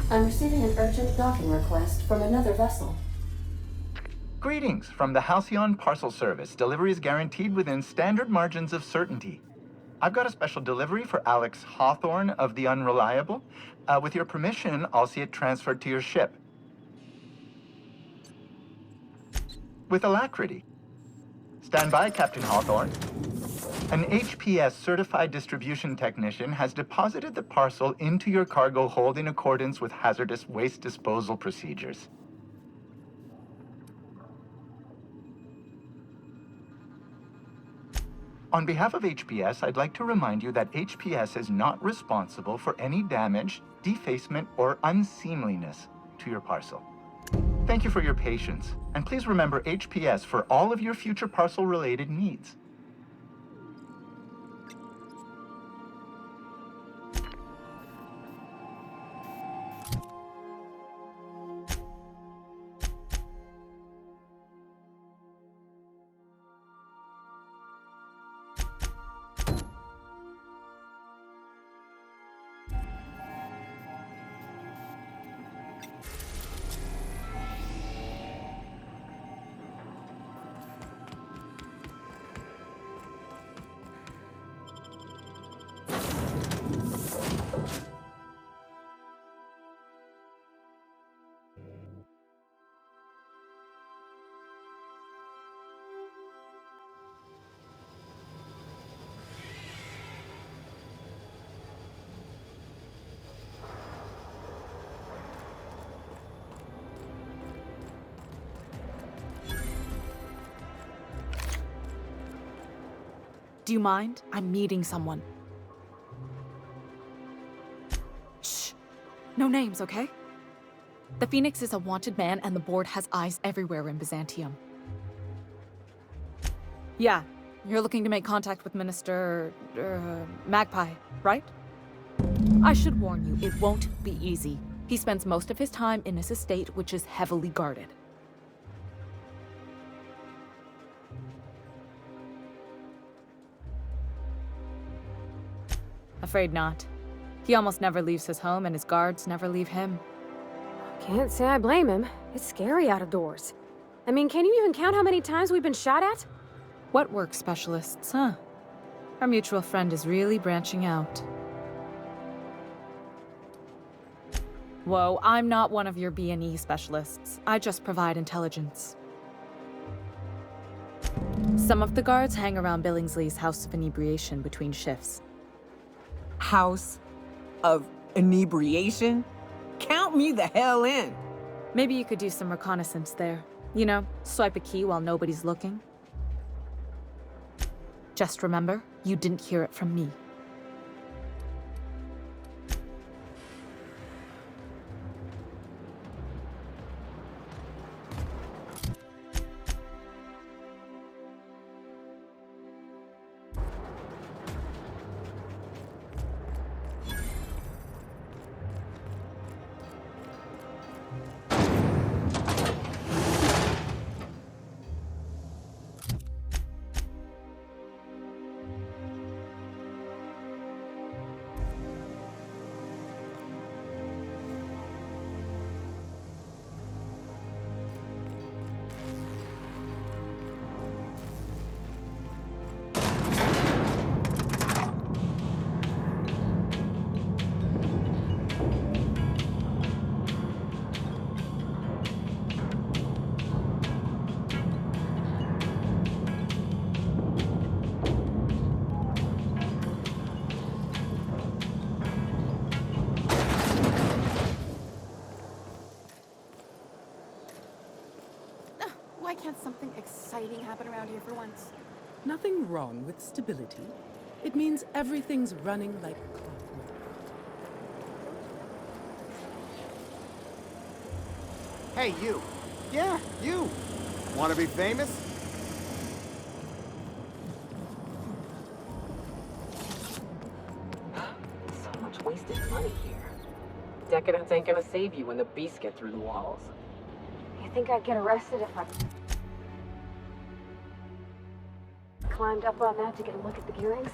I'm receiving an urgent docking request from another vessel. Greetings from the Halcyon Parcel Service. Delivery is guaranteed within standard margins of certainty. I've got a special delivery for Alex Hawthorne of the Unreliable. With your permission, I'll see it transferred to your ship. With alacrity. Stand by, Captain Hawthorne. An HPS certified distribution technician has deposited the parcel into your cargo hold in accordance with hazardous waste disposal procedures. On behalf of HPS, I'd like to remind you that HPS is not responsible for any damage, defacement, or unseemliness to your parcel. Thank you for your patience, and please remember HPS for all of your future parcel-related needs. Do you mind? I'm meeting someone. Shh. No names, okay? The Phoenix is a wanted man, and the board has eyes everywhere in Byzantium. Yeah, you're looking to make contact with Minister... Magpie, right? I should warn you, it won't be easy. He spends most of his time in his estate, which is heavily guarded. Afraid not. He almost never leaves his home, and his guards never leave him. Can't say I blame him. It's scary out of doors. I mean, can you even count how many times we've been shot at? What work specialists, huh? Our mutual friend is really branching out. Whoa, I'm not one of your B&E specialists. I just provide intelligence. Some of the guards hang around Billingsley's House of Inebriation between shifts. House of Inebriation? Count me the hell in! Maybe you could do some reconnaissance there. You know, swipe a key while nobody's looking. Just remember, you didn't hear it from me. Why can't something exciting happen around here for once? Nothing wrong with stability. It means everything's running like clockwork. Hey, you. Yeah, you. Want to be famous? So much wasted money here. Decadence ain't gonna save you when the beasts get through the walls. You think I'd get arrested if I climbed up on that to get a look at the gearings?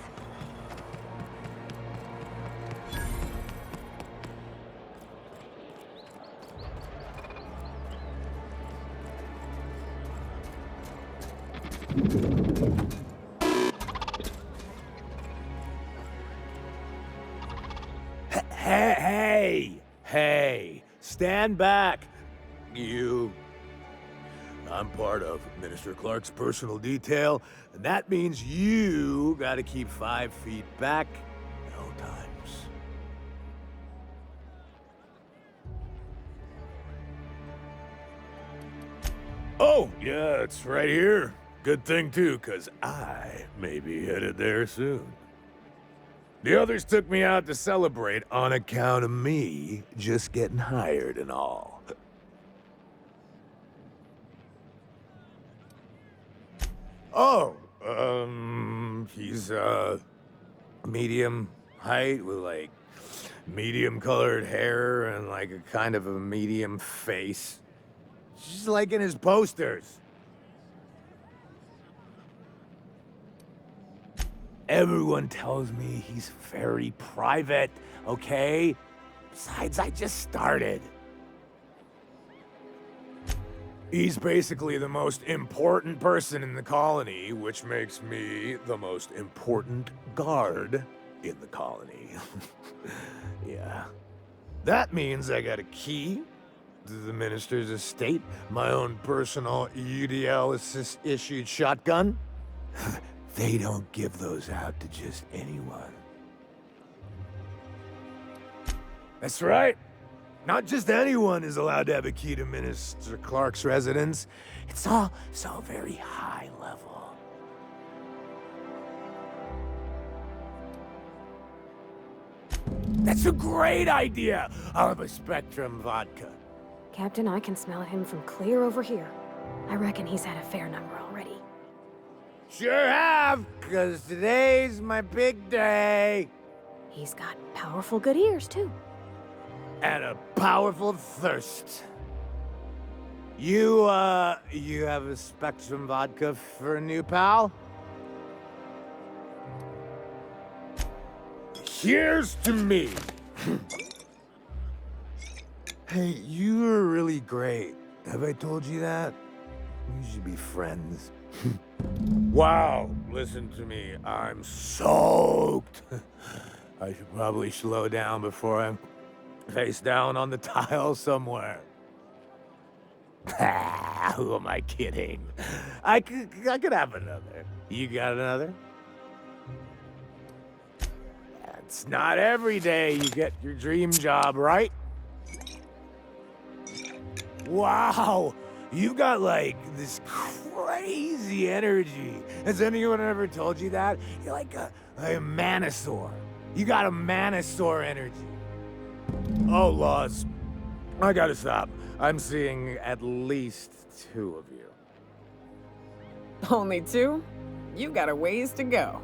Hey, stand back, you. I'm part of Minister Clark's personal detail, and that means you gotta keep 5 feet back at all times. Oh, yeah, it's right here. Good thing, too, 'cause I may be headed there soon. The others took me out to celebrate on account of me just getting hired and all. Oh, he's, medium height with, like, medium colored hair and, like, a kind of a medium face. Just like in his posters. Everyone tells me he's very private, okay? Besides, I just started. He's basically the most important person in the colony, which makes me the most important guard in the colony. Yeah. That means I got a key to the minister's estate, my own personal UDL-issued shotgun. They don't give those out to just anyone. That's right. Not just anyone is allowed to have a key to Minister Clark's residence. It's all so very high level. That's a great idea! I'll have a Spectrum vodka. Captain, I can smell him from clear over here. I reckon he's had a fair number already. Sure have, 'cause today's my big day. He's got powerful good ears, too. And a powerful thirst. You have a Spectrum vodka for a new pal? Here's to me. Hey, you are really great. Have I told you that? We should be friends. Wow, listen to me. I'm soaked. I should probably slow down before I'm face down on the tile somewhere. Who am I kidding? I could have another. You got another? It's not every day you get your dream job, right? Wow, you got like this crazy energy. Has anyone ever told you that? You're like a manosaur. You got a manosaur energy. Oh, Laws. I gotta stop. I'm seeing at least 2 of you. Only 2? You got a ways to go.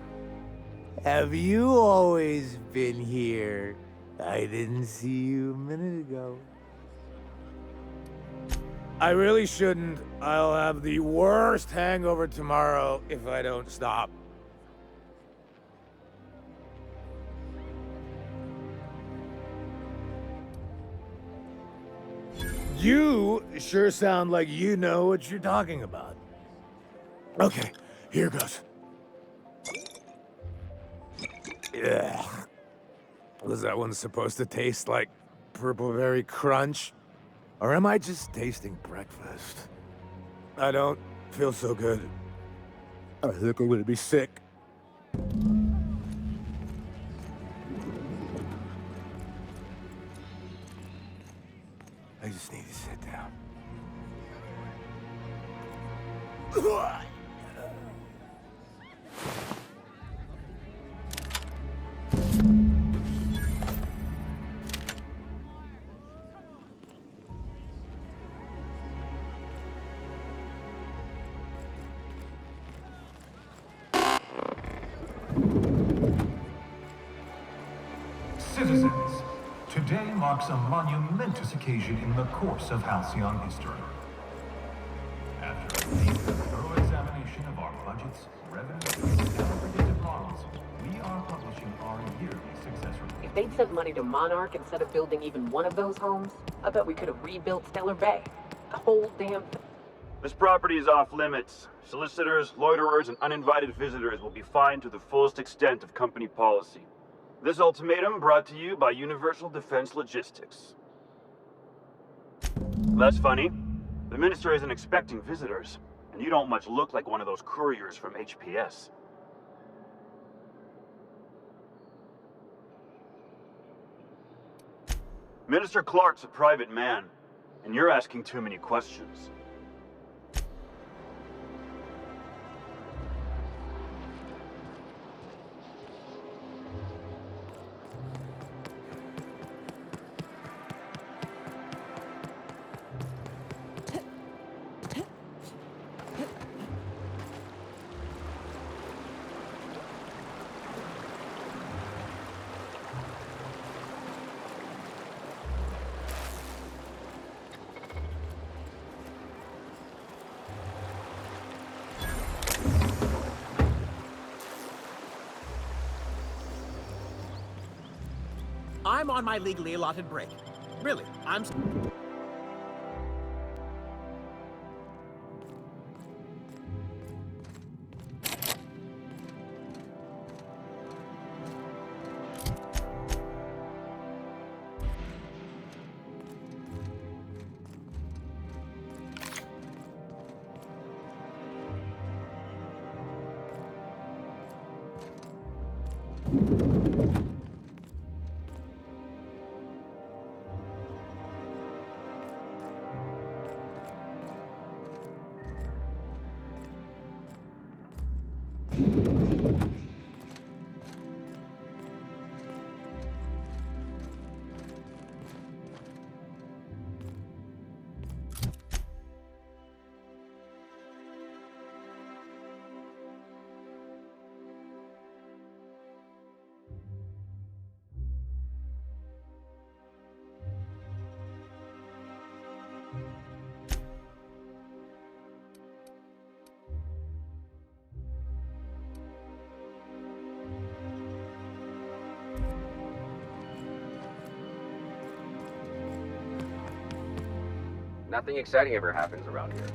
Have you always been here? I didn't see you a minute ago. I really shouldn't. I'll have the worst hangover tomorrow if I don't stop. You sure sound like you know what you're talking about. Okay, here goes. Yeah. Was that one supposed to taste like purple berry crunch? Or am I just tasting breakfast? I don't feel so good. I think I'm gonna be sick. I just need to sit down. Citizens, today marks a monumentous occasion in the course of Halcyon history. After a thorough examination of our budgets, revenues, and predictive models, we are publishing our yearly success report. If they'd sent money to Monarch instead of building even one of those homes, I bet we could have rebuilt Stellar Bay. The whole damn thing. This property is off limits. Solicitors, loiterers, and uninvited visitors will be fined to the fullest extent of company policy. This ultimatum brought to you by Universal Defense Logistics. That's funny. The minister isn't expecting visitors, and you don't much look like one of those couriers from HPS. Minister Clark's a private man, and you're asking too many questions. I'm on my legally allotted break. Really, I'm... Nothing exciting ever happens around here.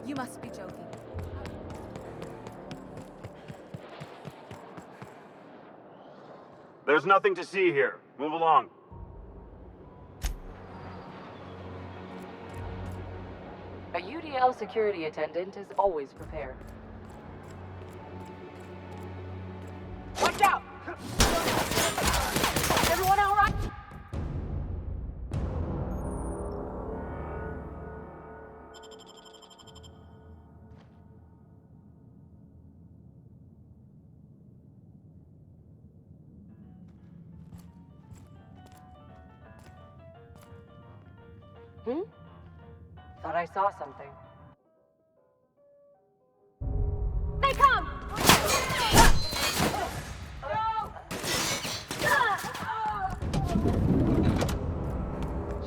You must be joking. There's nothing to see here. Move along. A UDL security attendant is always prepared. Watch out! Everyone all right? Thought I saw something. They come!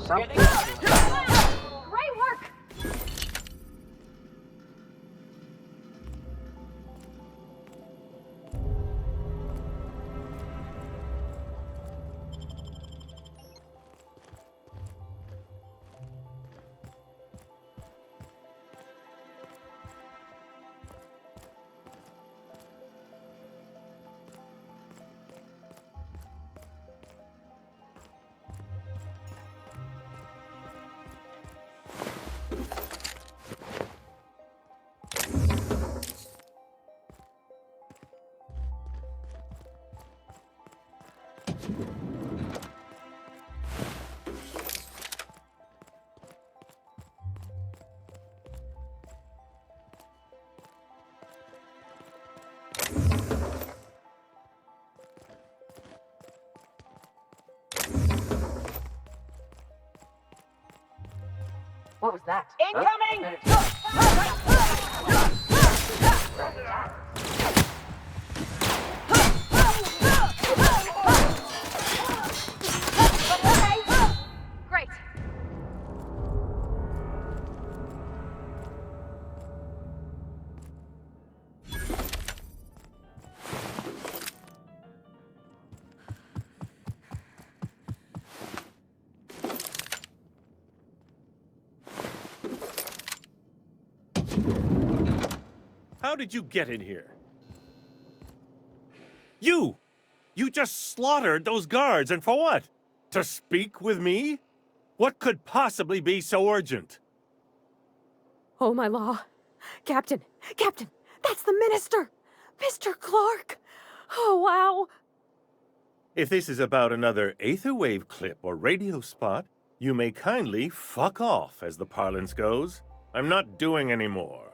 Something. Great work! What was that? Incoming! Great. How did you get in here? You! You just slaughtered those guards, and for what? To speak with me? What could possibly be so urgent? Oh, my law. Captain! Captain! That's the minister! Mr. Clark! Oh, wow! If this is about another Aetherwave clip or radio spot, you may kindly fuck off, as the parlance goes. I'm not doing any more.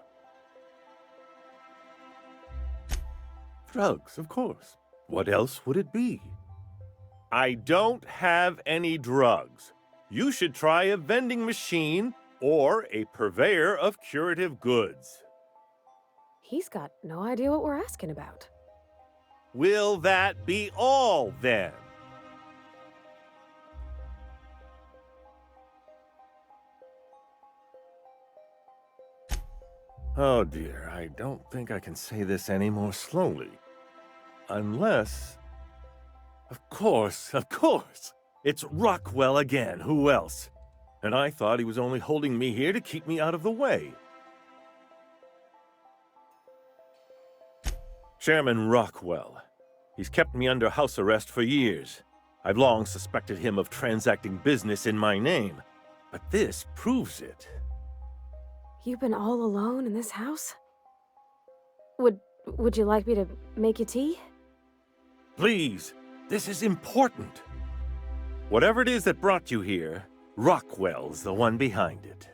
Drugs, of course. What else would it be? I don't have any drugs. You should try a vending machine or a purveyor of curative goods. He's got no idea what we're asking about. Will that be all, then? Oh dear, I don't think I can say this any more slowly. Unless... Of course! It's Rockwell again, who else? And I thought he was only holding me here to keep me out of the way. Chairman Rockwell. He's kept me under house arrest for years. I've long suspected him of transacting business in my name, but this proves it. You've been all alone in this house? Would you like me to make you tea? Please, this is important. Whatever it is that brought you here, Rockwell's the one behind it.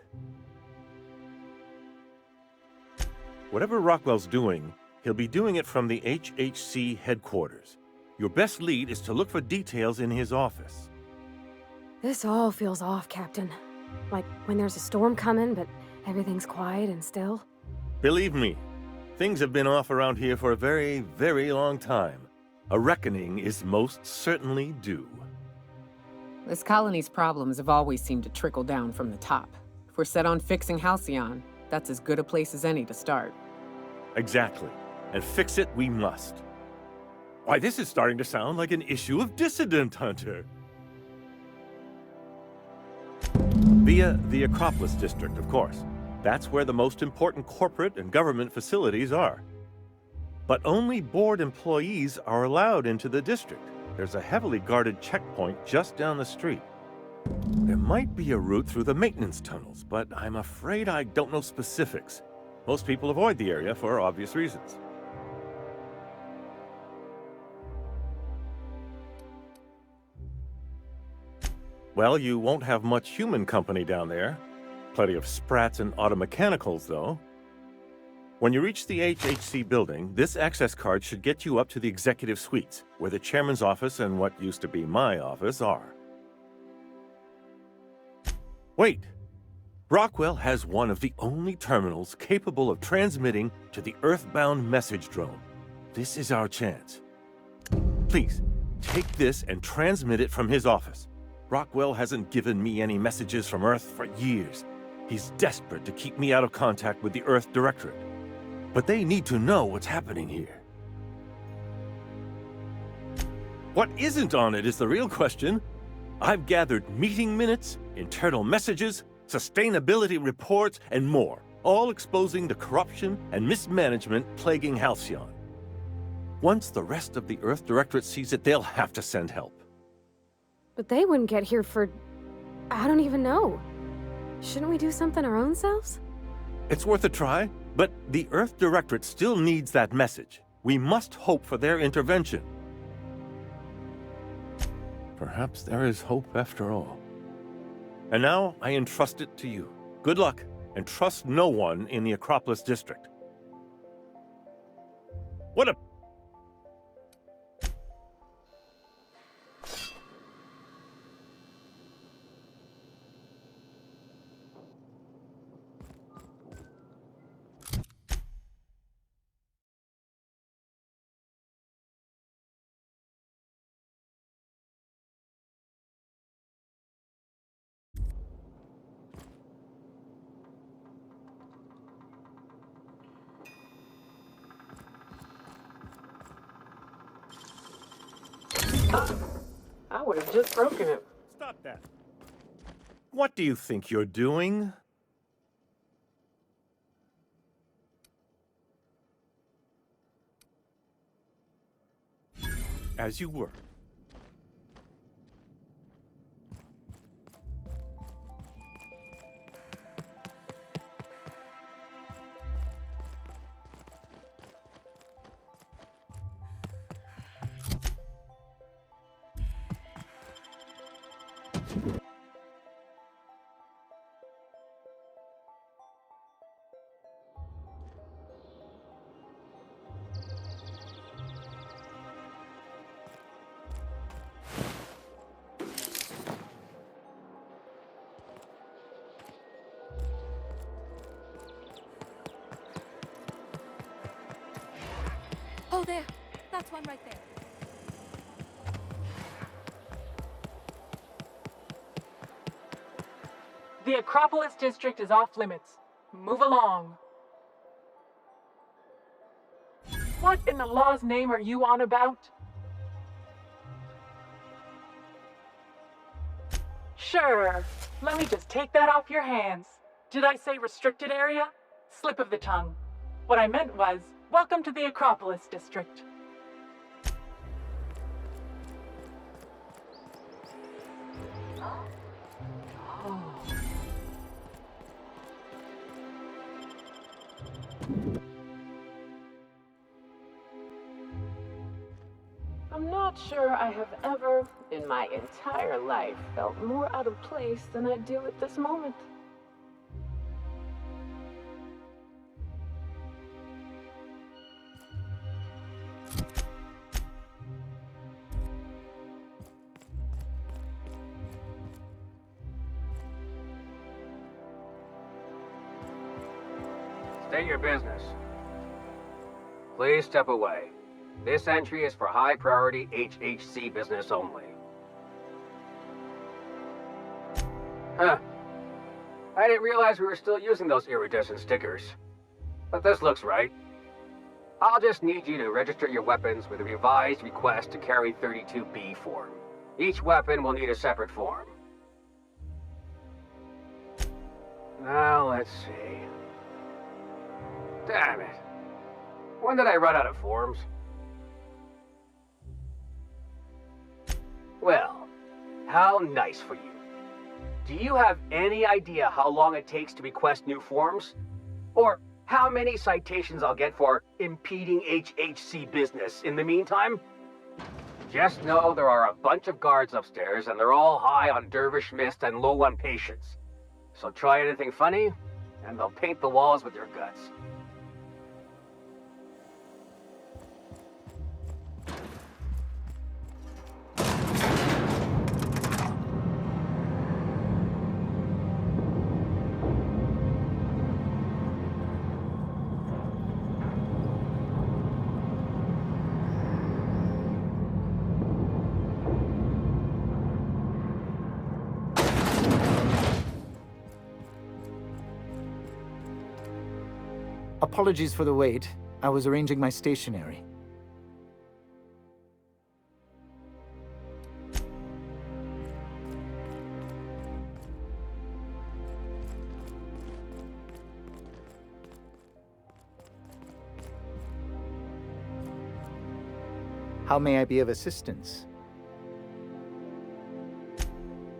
Whatever Rockwell's doing, he'll be doing it from the HHC headquarters. Your best lead is to look for details in his office. This all feels off, Captain. Like when there's a storm coming, but everything's quiet and still. Believe me, things have been off around here for a very, very long time. A reckoning is most certainly due. This colony's problems have always seemed to trickle down from the top. If we're set on fixing Halcyon, that's as good a place as any to start. Exactly. And fix it we must. Why, this is starting to sound like an issue of Dissident Hunter. Via the Acropolis District, of course. That's where the most important corporate and government facilities are. But only board employees are allowed into the district. There's a heavily guarded checkpoint just down the street. There might be a route through the maintenance tunnels, but I'm afraid I don't know specifics. Most people avoid the area for obvious reasons. Well, you won't have much human company down there. Plenty of sprats and automechanicals, though. When you reach the HHC building, this access card should get you up to the executive suites, where the chairman's office and what used to be my office are. Wait! Rockwell has one of the only terminals capable of transmitting to the Earthbound message drone. This is our chance. Please, take this and transmit it from his office. Rockwell hasn't given me any messages from Earth for years. He's desperate to keep me out of contact with the Earth Directorate. But they need to know what's happening here. What isn't on it is the real question. I've gathered meeting minutes, internal messages, sustainability reports, and more, all exposing the corruption and mismanagement plaguing Halcyon. Once the rest of the Earth Directorate sees it, they'll have to send help. But they wouldn't get here for... I don't even know. Shouldn't we do something our own selves? It's worth a try, but the Earth Directorate still needs that message. We must hope for their intervention. Perhaps there is hope after all. And now I entrust it to you. Good luck, and trust no one in the Acropolis District. What a... I would have just broken it. Stop that. What do you think you're doing? As you were. Oh, there. That's one right there. The Acropolis district is off limits. Move along. What in the law's name are you on about? Sure. Let me just take that off your hands. Did I say restricted area? Slip of the tongue. What I meant was, welcome to the Acropolis district. I'm not sure I have ever, in my entire life, felt more out of place than I do at this moment. State your business. Please step away. This entry is for high-priority HHC business only. Huh. I didn't realize we were still using those iridescent stickers. But this looks right. I'll just need you to register your weapons with a revised request to carry 32B form. Each weapon will need a separate form. Now, let's see. Damn it. When did I run out of forms? Well, how nice for you. Do you have any idea how long it takes to request new forms? Or how many citations I'll get for impeding HHC business in the meantime? Just know there are a bunch of guards upstairs and they're all high on dervish mist and low on patience. So try anything funny, and they'll paint the walls with your guts. Apologies for the wait. I was arranging my stationery. How may I be of assistance?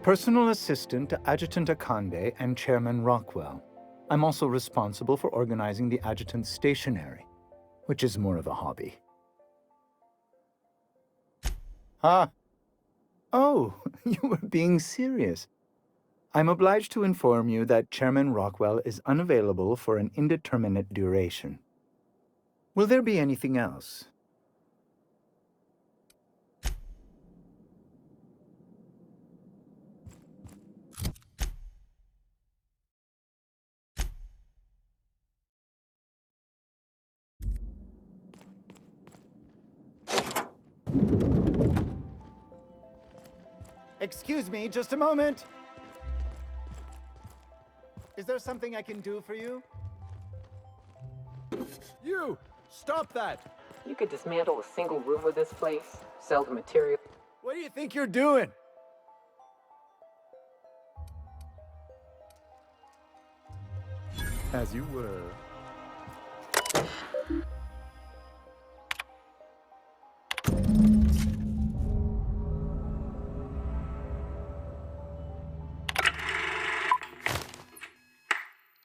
Personal assistant to Adjutant Akande and Chairman Rockwell. I'm also responsible for organizing the adjutant's stationery, which is more of a hobby. Ah. Oh, you were being serious. I'm obliged to inform you that Chairman Rockwell is unavailable for an indeterminate duration. Will there be anything else? Excuse me, just a moment. Is there something I can do for you? You! Stop that! You could dismantle a single room of this place, sell the material. What do you think you're doing? As you were.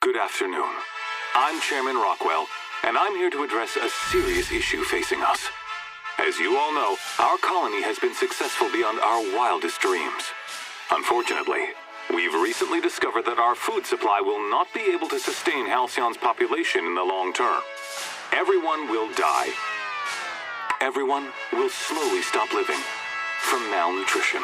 Good afternoon. I'm Chairman Rockwell, and I'm here to address a serious issue facing us. As you all know, our colony has been successful beyond our wildest dreams. Unfortunately, we've recently discovered that our food supply will not be able to sustain Halcyon's population in the long term. Everyone will die. Everyone will slowly stop living from malnutrition.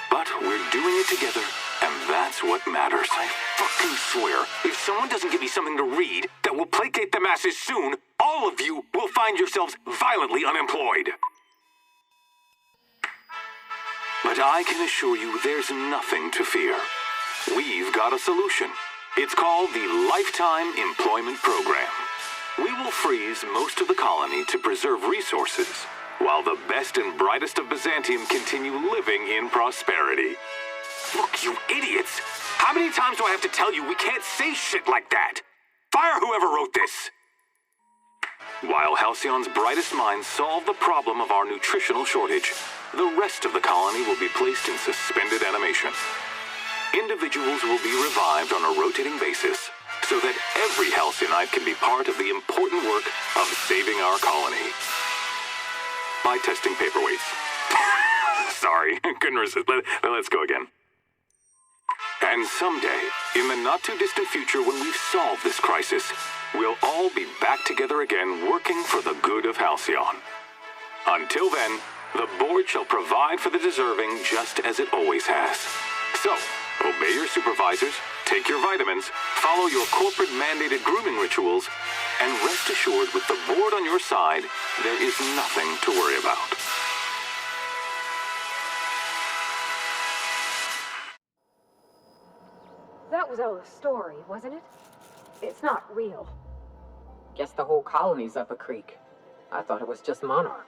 But we're doing it together, and that's what matters. I fucking swear, if someone doesn't give me something to read that will placate the masses soon, all of you will find yourselves violently unemployed. But I can assure you there's nothing to fear. We've got a solution. It's called the Lifetime Employment Program. We will freeze most of the colony to preserve resources, while the best and brightest of Byzantium continue living in prosperity. Look, you idiots! How many times do I have to tell you we can't say shit like that? Fire whoever wrote this! While Halcyon's brightest minds solve the problem of our nutritional shortage, the rest of the colony will be placed in suspended animation. Individuals will be revived on a rotating basis, so that every Halcyonite can be part of the important work of saving our colony. By testing paperweights. Sorry, couldn't resist. Let's go again. And someday, in the not-too-distant future when we've solved this crisis, we'll all be back together again working for the good of Halcyon. Until then, the board shall provide for the deserving just as it always has. So, obey your supervisors, take your vitamins, follow your corporate-mandated grooming rituals, and rest assured with the board on your side, there is nothing to worry about. That was all a story, wasn't it? It's not real. Guess the whole colony's up a creek. I thought it was just Monarch.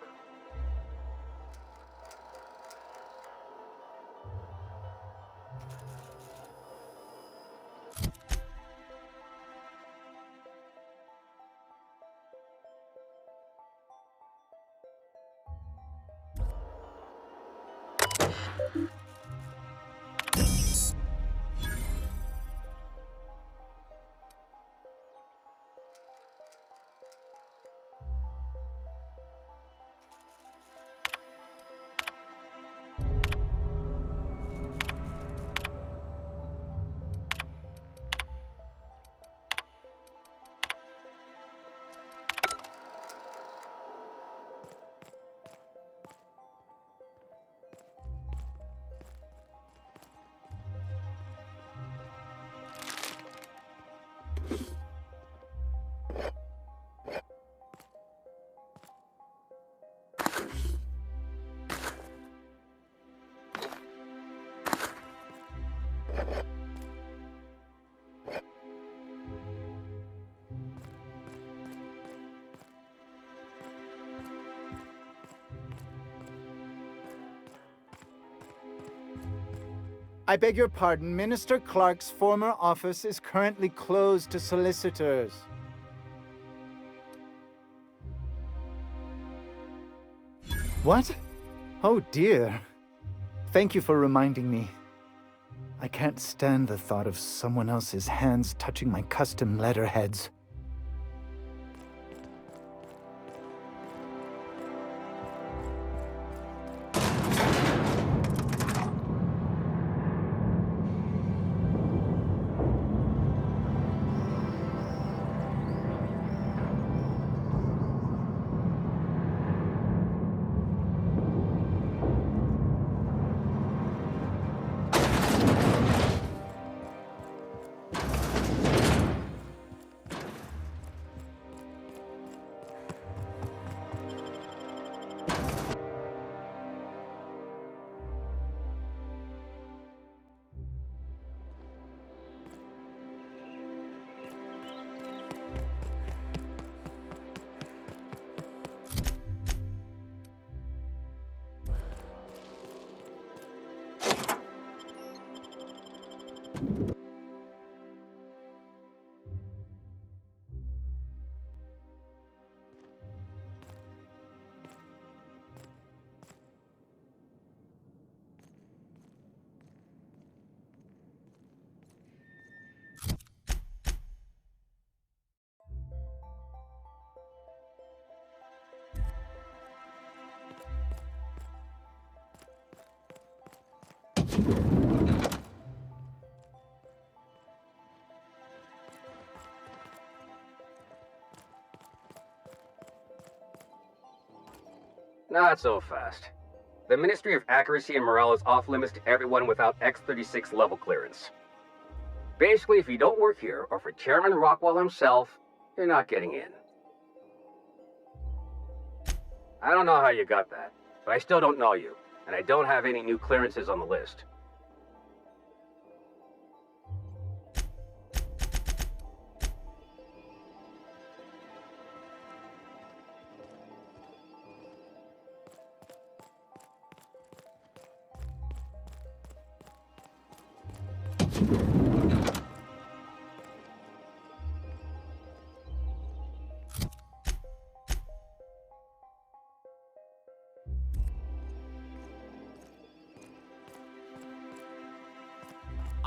I beg your pardon, Minister Clark's former office is currently closed to solicitors. What? Oh dear. Thank you for reminding me. I can't stand the thought of someone else's hands touching my custom letterheads. Not so fast. The Ministry of Accuracy and Morale is off limits to everyone without X-36 level clearance. Basically, if you don't work here, or for Chairman Rockwell himself, you're not getting in. I don't know how you got that, but I still don't know you, and I don't have any new clearances on the list.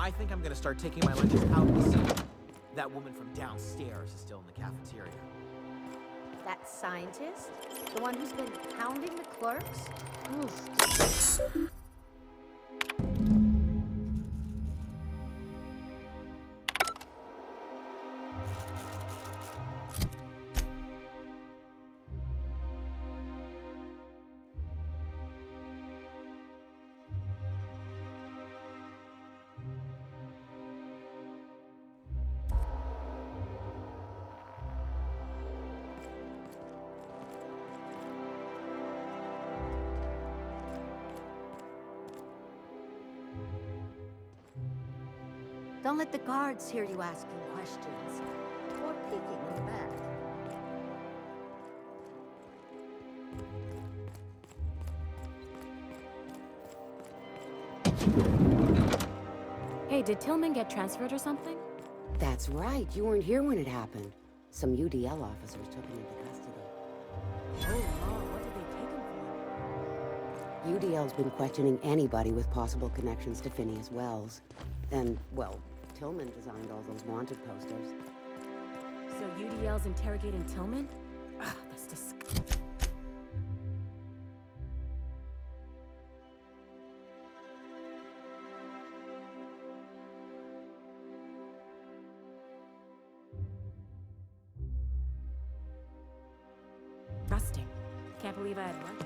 I think I'm gonna start taking my lunches out in the city. That woman from downstairs is still in the cafeteria. That scientist? The one who's been hounding the clerks? Oof. Don't let the guards hear you asking questions or peeking in the back. Hey, did Tillman get transferred or something? That's right. You weren't here when it happened. Some UDL officers took him into custody. Oh, Mom, what did they take him for? UDL's been questioning anybody with possible connections to Phineas Wells. Then, well, Tillman designed all those wanted posters. So UDL's interrogating Tillman? Ugh, that's disgusting. Rusting. Can't believe I had lunch.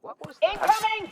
What was that? Incoming!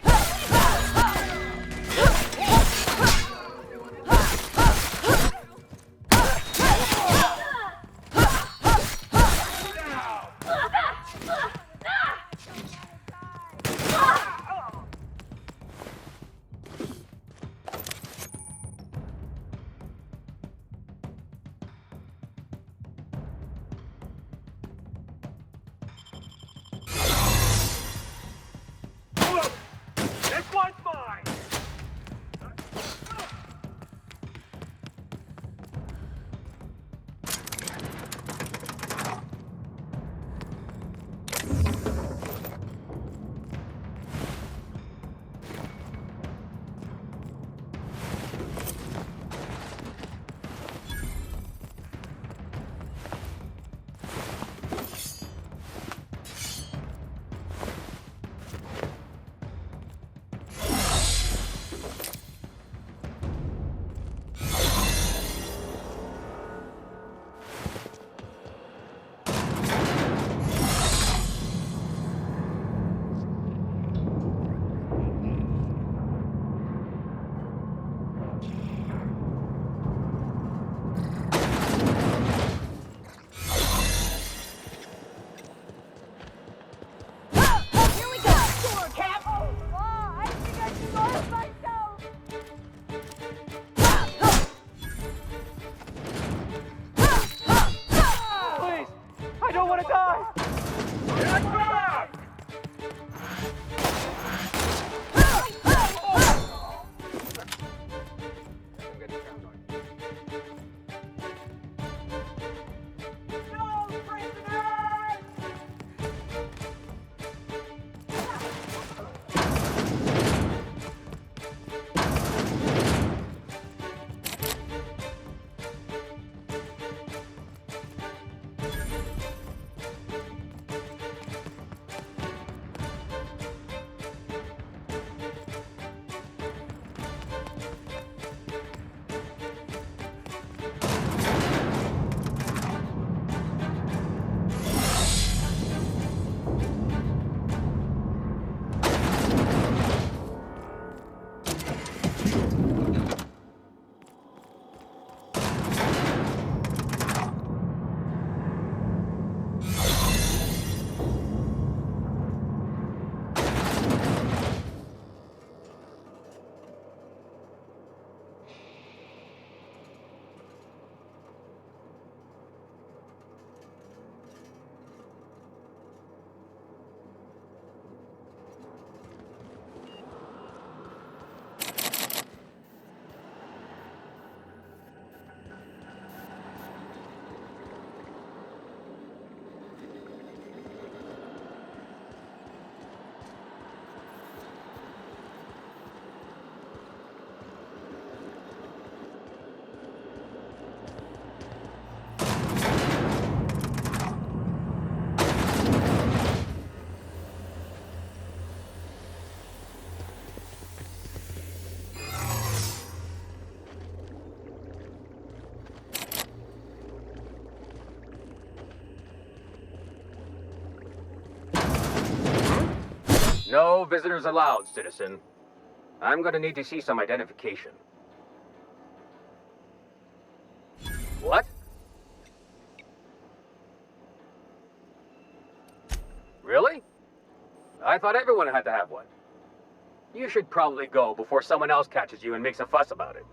This one's mine! want to die! No visitors allowed, citizen. I'm gonna need to see some identification. What? Really? I thought everyone had to have one. You should probably go before someone else catches you and makes a fuss about it.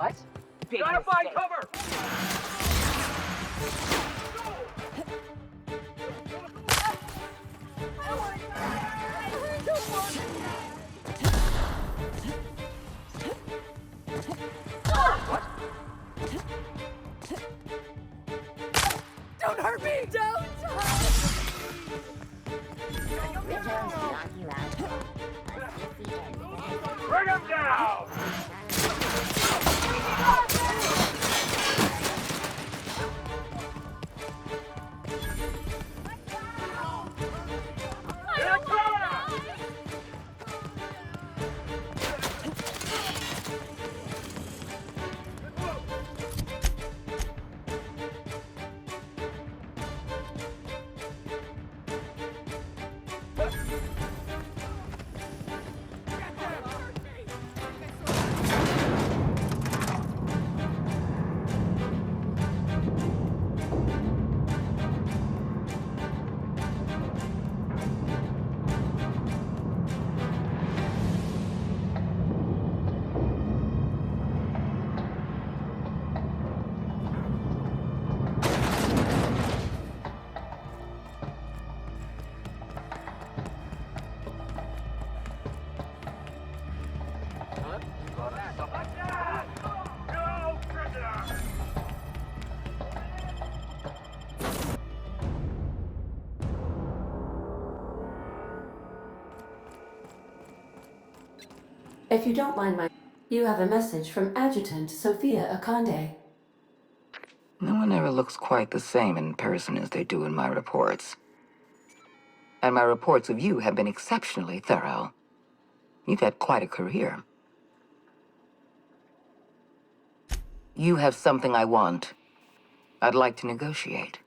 What? Big Gotta find mistake. cover! Don't hurt me! Don't! Bring him down! If you don't mind you have a message from Adjutant Sophia Akande. No one ever looks quite the same in person as they do in my reports. And my reports of you have been exceptionally thorough. You've had quite a career. You have something I want. I'd like to negotiate.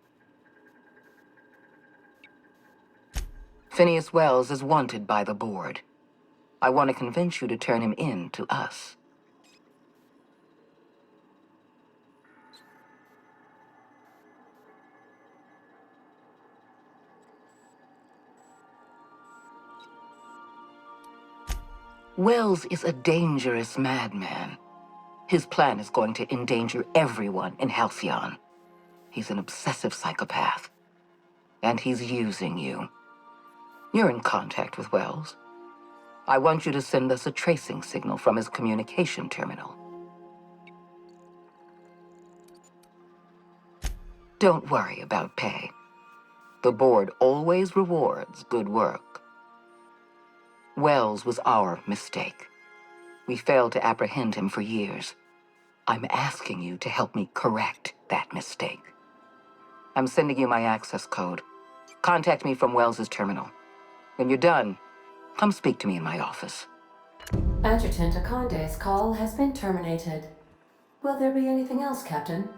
Phineas Wells is wanted by the board. I want to convince you to turn him in to us. Wells is a dangerous madman. His plan is going to endanger everyone in Halcyon. He's an obsessive psychopath. And he's using you. You're in contact with Wells. I want you to send us a tracing signal from his communication terminal. Don't worry about pay. The board always rewards good work. Wells was our mistake. We failed to apprehend him for years. I'm asking you to help me correct that mistake. I'm sending you my access code. Contact me from Wells's terminal. When you're done, come speak to me in my office. Adjutant Akande's call has been terminated. Will there be anything else, Captain?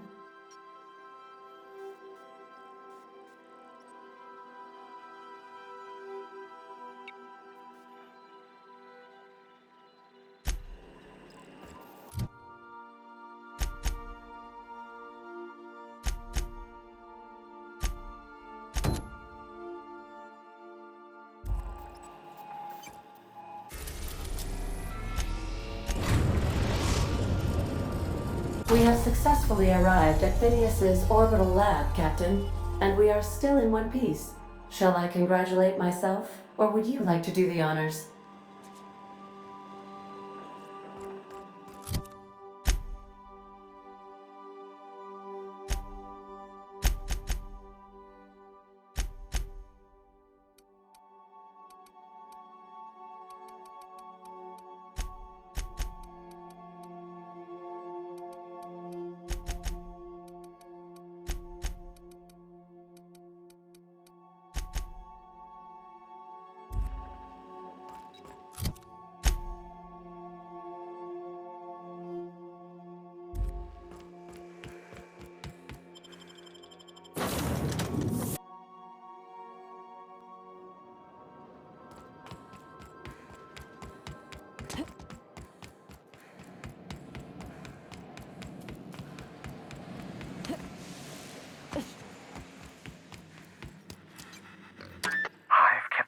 We have successfully arrived at Phineas's orbital lab, Captain, and we are still in one piece. Shall I congratulate myself, or would you like to do the honors?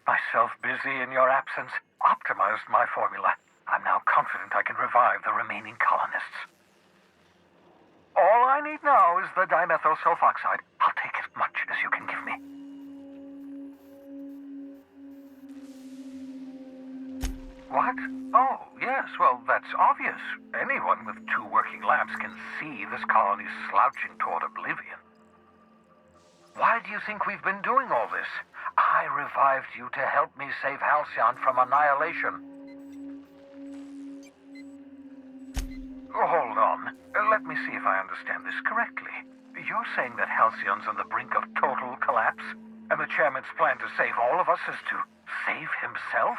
Myself busy in your absence, optimized my formula. I'm now confident I can revive the remaining colonists. need now is the dimethyl sulfoxide. I'll take as much as you can give me. What? Oh, yes, well, that's obvious. Anyone with 2 working labs can see this colony's slouching toward oblivion. Why do you think we've been doing all this? I revived you to help me save Halcyon from annihilation. Oh, hold on. Let me see if I understand this correctly. You're saying that Halcyon's on the brink of total collapse, and the chairman's plan to save all of us is to save himself?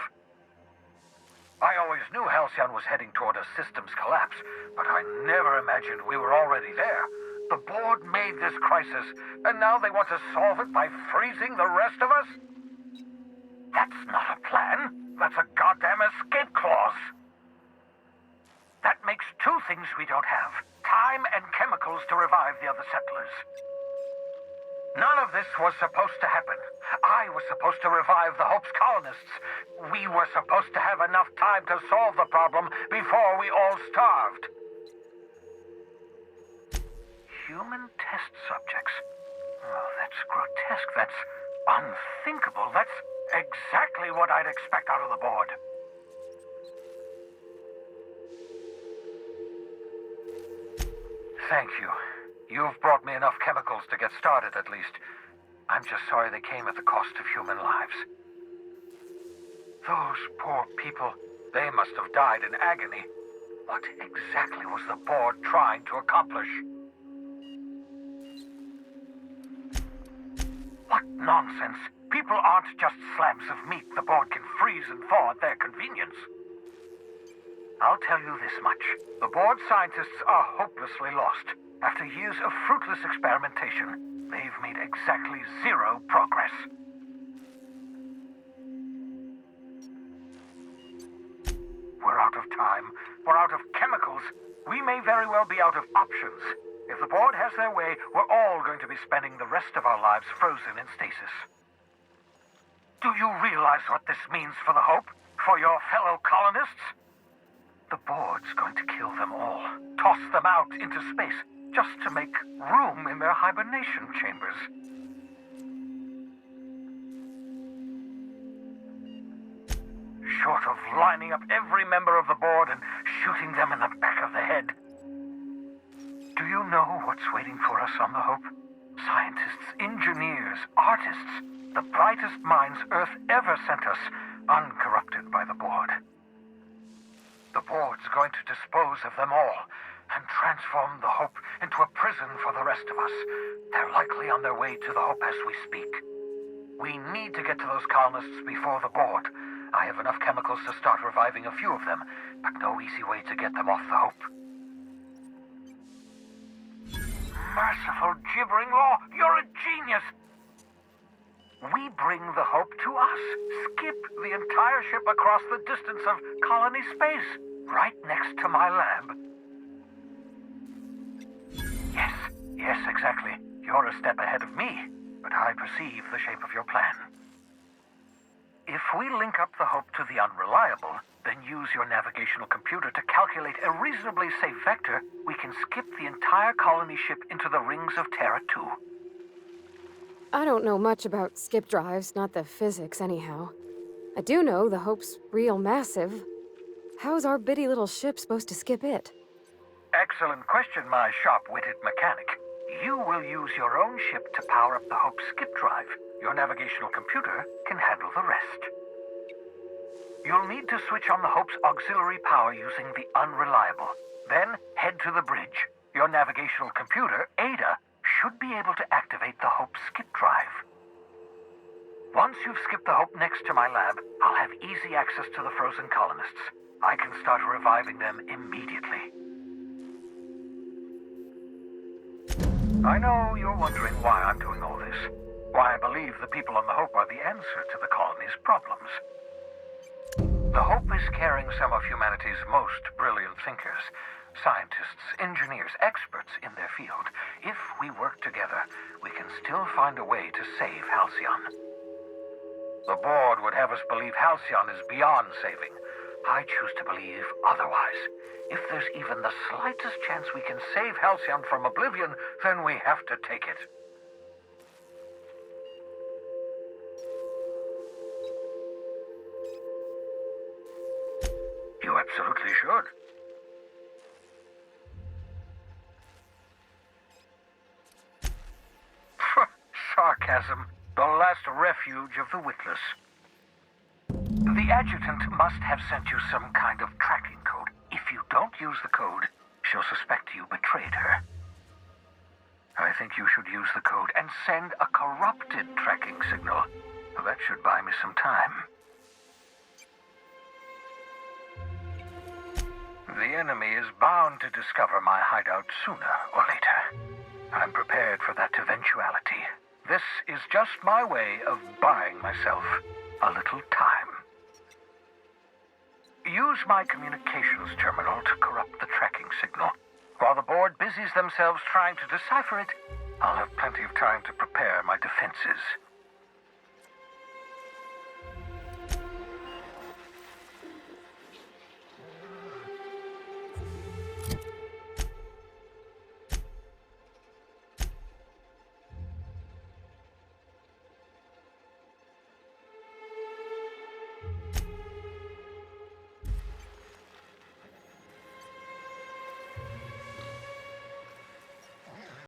I always knew Halcyon was heading toward a systems collapse, but I never imagined we were already there. The board made this crisis, and now they want to solve it by freezing the rest of us? That's not a plan. That's a goddamn escape clause. That makes 2 things we don't have. Time and chemicals to revive the other settlers. None of this was supposed to happen. I was supposed to revive the Hope's colonists. We were supposed to have enough time to solve the problem before we all starved. Human test subjects. Oh, that's grotesque. That's unthinkable. That's exactly what I'd expect out of the board. Thank you. You've brought me enough chemicals to get started, at least. I'm just sorry they came at the cost of human lives. Those poor people, they must have died in agony. What exactly was the board trying to accomplish? What nonsense! People aren't just slabs of meat the board can freeze and thaw at their convenience. I'll tell you this much. The board scientists are hopelessly lost. After years of fruitless experimentation, they've made exactly 0 progress. We're out of time. We're out of chemicals. We may very well be out of options. If the board has their way, we're all going to be spending the rest of our lives frozen in stasis. Do you realize what this means for the Hope? For your fellow colonists? The board's going to kill them all. Toss them out into space, just to make room in their hibernation chambers. Short of lining up every member of the board and shooting them in the back of the head. Do you know what's waiting for us on the Hope? Scientists, engineers, artists, the brightest minds Earth ever sent us, uncorrupted by the board. The board's going to dispose of them all and transform the Hope into a prison for the rest of us. They're likely on their way to the Hope as we speak. We need to get to those colonists before the board. I have enough chemicals to start reviving a few of them, but no easy way to get them off the Hope. Merciful gibbering law, you're a genius! We bring the Hope to us. Skip the entire ship across the distance of colony space, right next to my lab. Yes, exactly. You're a step ahead of me, but I perceive the shape of your plan. If we link up the Hope to the Unreliable, then use your navigational computer to calculate a reasonably safe vector, we can skip the entire colony ship into the rings of Terra 2. I don't know much about skip drives, not the physics anyhow. I do know the Hope's real massive. How's our bitty little ship supposed to skip it? Excellent question, my sharp-witted mechanic. You will use your own ship to power up the Hope's skip drive. Your navigational computer can handle the rest. You'll need to switch on the Hope's auxiliary power using the Unreliable. Then head to the bridge. Your navigational computer, Ada, should be able to activate the Hope's skip drive. Once you've skipped the Hope next to my lab, I'll have easy access to the frozen colonists. I can start reviving them immediately. I know you're wondering why I'm doing all this. Why I believe the people on the Hope are the answer to the colony's problems. The Hope is carrying some of humanity's most brilliant thinkers. Scientists, engineers, experts in their field. If we work together, we can still find a way to save Halcyon. The board would have us believe Halcyon is beyond saving. I choose to believe otherwise. If there's even the slightest chance we can save Halcyon from oblivion, then we have to take it. You absolutely should. Sarcasm, the last refuge of the witless. The adjutant must have sent you some kind of tracking code. If you don't use the code, she'll suspect you betrayed her. I think you should use the code and send a corrupted tracking signal. That should buy me some time. The enemy is bound to discover my hideout sooner or later. I'm prepared for that eventuality. This is just my way of buying myself a little time. Use my communications terminal to corrupt the tracking signal. While the board busies themselves trying to decipher it, I'll have plenty of time to prepare my defenses.